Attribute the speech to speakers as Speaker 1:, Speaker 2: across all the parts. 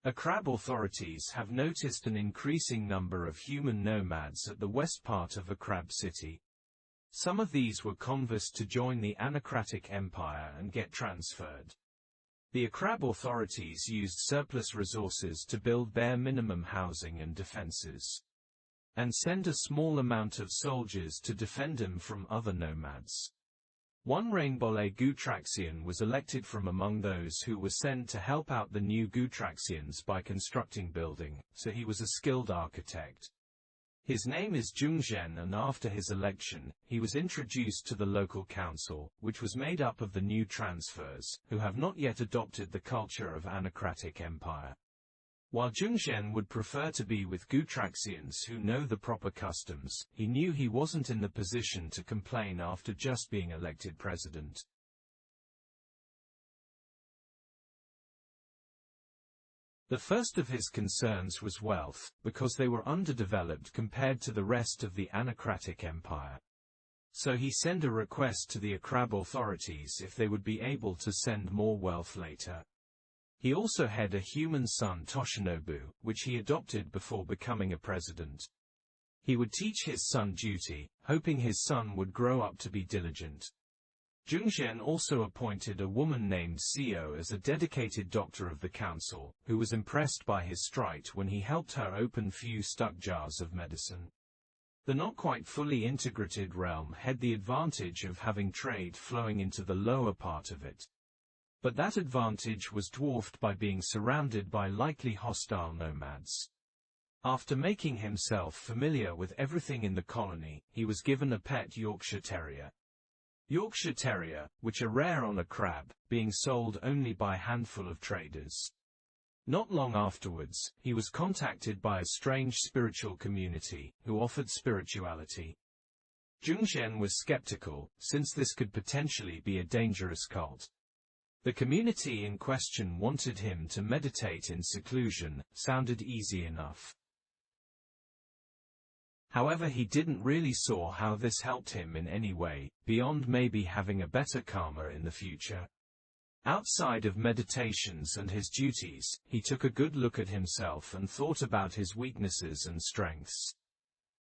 Speaker 1: Akrab authorities have noticed an increasing number of human nomads at the west part of Akrab city. Some of these were converts to join the Anacratic Empire and get transferred. The Akrab authorities used surplus resources to build bare minimum housing and defenses, and send a small amount of soldiers to defend them from other nomads. One rainbole gootraxian was elected from among those who were sent to help out the new gootraxians by constructing building, so he was a skilled architect. His name is Zhongzhen, and after his election, he was introduced to the local council, which was made up of the new transfers, who have not yet adopted the culture of Anacratic Empire. While Zhongzhen would prefer to be with gootraxians who know the proper customs, he knew he wasn't in the position to complain after just being elected president. The first of his concerns was wealth, because they were underdeveloped compared to the rest of the Anacratic Empire. So he sent a request to the Akrab authorities if they would be able to send more wealth later. He also had a human son Toshinobu, which he adopted before becoming a president. He would teach his son duty, hoping his son would grow up to be diligent. Zhongzhen also appointed a woman named Seo as a dedicated doctor of the council, who was impressed by his stride when he helped her open few stuck jars of medicine. The not quite fully integrated realm had the advantage of having trade flowing into the lower part of it. But that advantage was dwarfed by being surrounded by likely hostile nomads. After making himself familiar with everything in the colony, he was given a pet Yorkshire Terrier. Yorkshire Terrier, which are rare on Akrab, being sold only by a handful of traders. Not long afterwards, he was contacted by a strange spiritual community, who offered spirituality. Zhongzhen was skeptical, since this could potentially be a dangerous cult. The community in question wanted him to meditate in seclusion, sounded easy enough. However, he didn't really saw how this helped him in any way, beyond maybe having a better karma in the future. Outside of meditations and his duties, he took a good look at himself and thought about his weaknesses and strengths.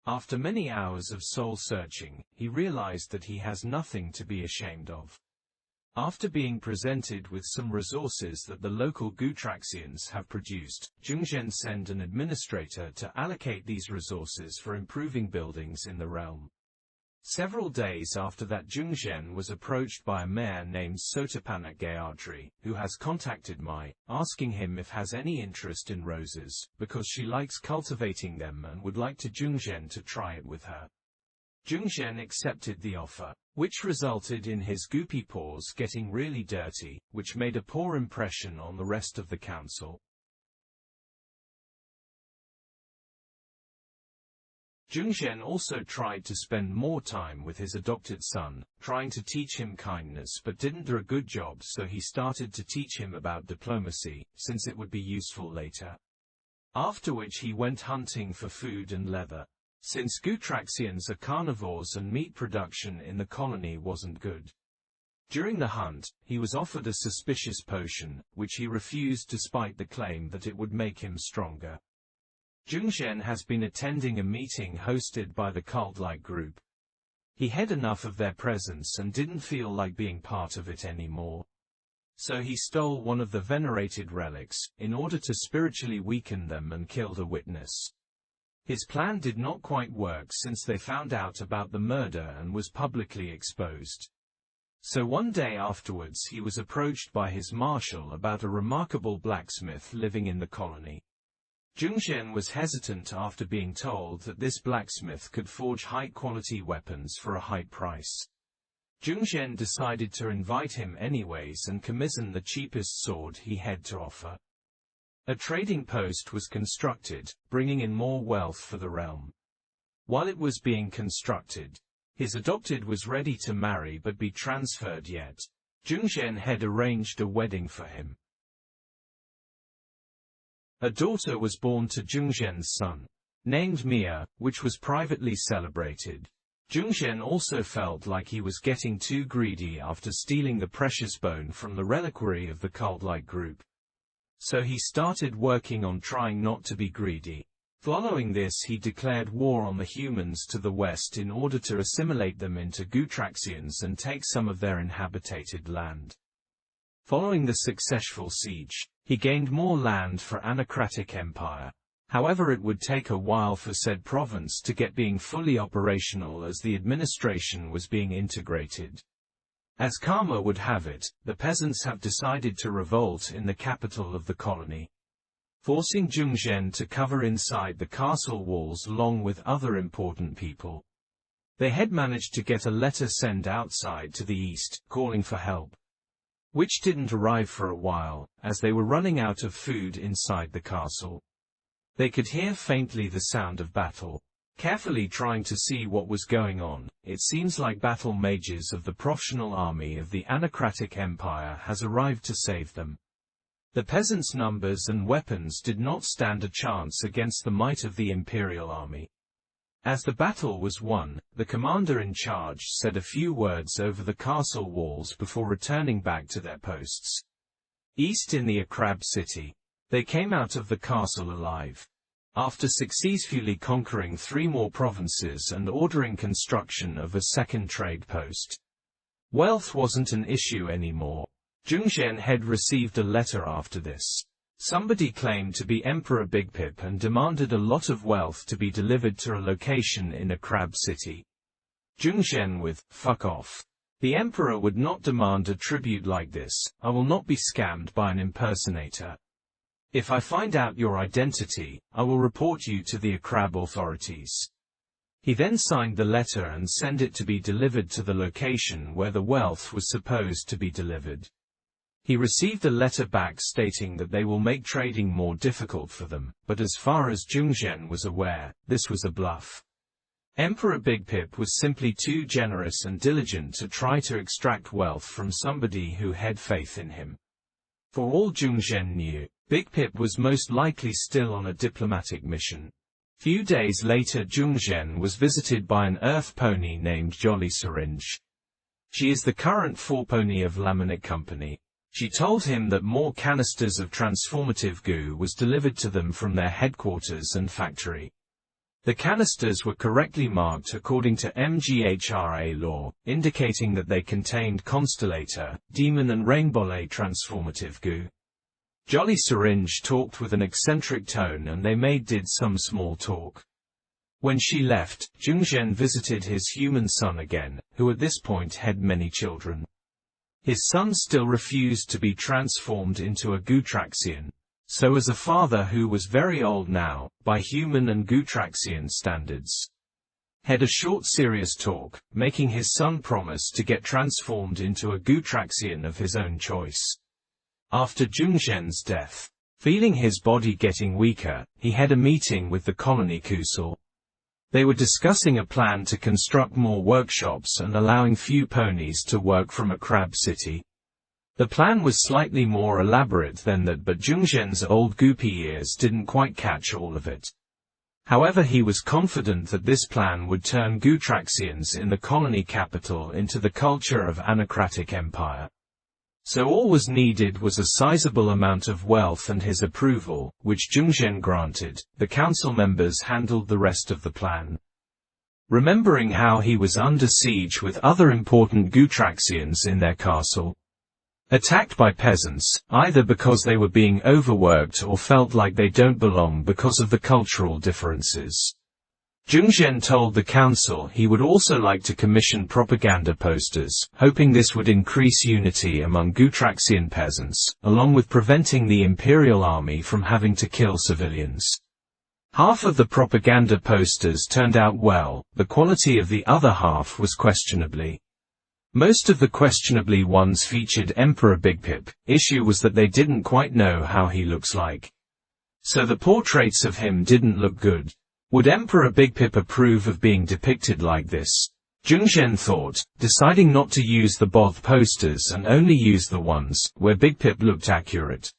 Speaker 1: After many hours of soul-searching, he realized that he has nothing to be ashamed of. After being presented with some resources that the local gootraxians have produced, Zhongzhen sent an administrator to allocate these resources for improving buildings in the realm. Several days after that, Zhongzhen was approached by a mayor named Sotapanak Gayatri, who has contacted Mai, asking him if has any interest in roses, because she likes cultivating them and would like Zhongzhen to try it with her. Zhongzhen accepted the offer, which resulted in his goopy paws getting really dirty, which made a poor impression on the rest of the council. Zhongzhen also tried to spend more time with his adopted son, trying to teach him kindness, but didn't do a good job, so he started to teach him about diplomacy, since it would be useful later. After which he went hunting for food and leather. Since gootraxians are carnivores and meat production in the colony wasn't good. During the hunt, he was offered a suspicious potion, which he refused despite the claim that it would make him stronger. Zhongzhen has been attending a meeting hosted by the cult-like group. He had enough of their presence and didn't feel like being part of it anymore. So he stole one of the venerated relics, in order to spiritually weaken them, and killed a witness. His plan did not quite work since they found out about the murder and was publicly exposed. So one day afterwards he was approached by his marshal about a remarkable blacksmith living in the colony. Zhongzhen was hesitant after being told that this blacksmith could forge high-quality weapons for a high price. Zhongzhen decided to invite him anyways and commission the cheapest sword he had to offer. A trading post was constructed, bringing in more wealth for the realm. While it was being constructed, his adopted was ready to marry but be transferred yet. Zhongzhen had arranged a wedding for him. A daughter was born to Zhongzhen's son, named Mia, which was privately celebrated. Zhongzhen also felt like he was getting too greedy after stealing the precious bone from the reliquary of the cult-like group. So he started working on trying not to be greedy. Following this, he declared war on the humans to the west in order to assimilate them into gootraxians and take some of their inhabited land. Following the successful siege, he gained more land for Anacratic Empire. However, it would take a while for said province to get being fully operational as the administration was being integrated. As karma would have it, the peasants have decided to revolt in the capital of the colony, forcing Zhongzhen to cover inside the castle walls along with other important people. They had managed to get a letter sent outside to the east, calling for help, which didn't arrive for a while, as they were running out of food inside the castle. They could hear faintly the sound of battle. Carefully trying to see what was going on, it seems like battle mages of the professional army of the Anacratic Empire has arrived to save them. The peasants' numbers and weapons did not stand a chance against the might of the imperial army. As the battle was won, the commander in charge said a few words over the castle walls before returning back to their posts. East in the Akrab city, they came out of the castle alive, after successfully conquering 3 more provinces and ordering construction of a second trade post. Wealth wasn't an issue anymore. Zhongzhen had received a letter after this. Somebody claimed to be Emperor Big Pip and demanded a lot of wealth to be delivered to a location in Akrab city. Zhongzhen with, "Fuck off. The Emperor would not demand a tribute like this. I will not be scammed by an impersonator. If I find out your identity, I will report you to the Akrab authorities." He then signed the letter and sent it to be delivered to the location where the wealth was supposed to be delivered. He received a letter back stating that they will make trading more difficult for them, but as far as Zhongzhen was aware, this was a bluff. Emperor Big Pip was simply too generous and diligent to try to extract wealth from somebody who had faith in him. For all Zhongzhen knew, Big Pip was most likely still on a diplomatic mission. Few days later, Zhongzhen was visited by an earth pony named Jolly Syringe. She is the current forepony of Laminate Company. She told him that more canisters of transformative goo was delivered to them from their headquarters and factory. The canisters were correctly marked according to MGHRA law, indicating that they contained Constellator, Demon and Rainbole transformative goo. Jolly Syringe talked with an eccentric tone and they did some small talk. When she left, Zhongzhen visited his human son again, who at this point had many children. His son still refused to be transformed into a gootraxian, so as a father who was very old now, by human and gootraxian standards, had a short serious talk, making his son promise to get transformed into a gootraxian of his own choice. After Zhongzhen's death, feeling his body getting weaker, he had a meeting with the colony council. They were discussing a plan to construct more workshops and allowing few ponies to work from Akrab city. The plan was slightly more elaborate than that, but Zhongzhen's old goopy ears didn't quite catch all of it. However, he was confident that this plan would turn gootraxians in the colony capital into the culture of Anacratic Empire. So all was needed was a sizable amount of wealth and his approval, which Zhongzhen granted. The council members handled the rest of the plan. Remembering how he was under siege with other important gootraxians in their castle, attacked by peasants, either because they were being overworked or felt like they don't belong because of the cultural differences, Zhongzhen told the council he would also like to commission propaganda posters, hoping this would increase unity among gootraxian peasants, along with preventing the imperial army from having to kill civilians. Half of the propaganda posters turned out well, the quality of the other half was questionably. Most of the questionably ones featured Emperor Big Pip. Issue was that they didn't quite know how he looks like. So the portraits of him didn't look good. Would Emperor Big Pip approve of being depicted like this? Zhongzhen thought, deciding not to use the both posters and only use the ones where Big Pip looked accurate.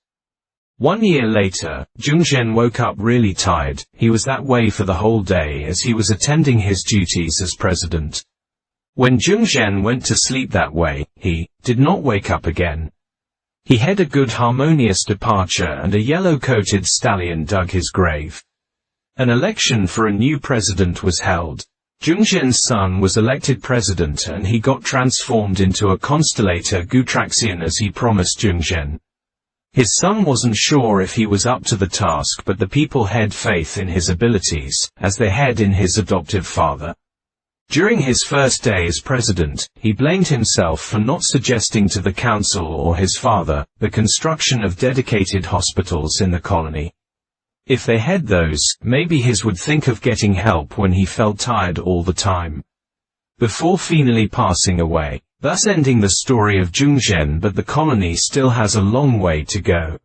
Speaker 1: 1 year later, Zhongzhen woke up really tired. He was that way for the whole day as he was attending his duties as president. When Zhongzhen went to sleep that way, he did not wake up again. He had a good harmonious departure, and a yellow-coated stallion dug his grave. An election for a new president was held. Zhongzhen's son was elected president, and he got transformed into a constellator gootraxian as he promised Zhongzhen. His son wasn't sure if he was up to the task, but the people had faith in his abilities, as they had in his adoptive father. During his first day as president, he blamed himself for not suggesting to the council or his father the construction of dedicated hospitals in the colony. If they had those, maybe his would think of getting help when he felt tired all the time. Before finally passing away, thus ending the story of Zhongzhen, but the colony still has a long way to go.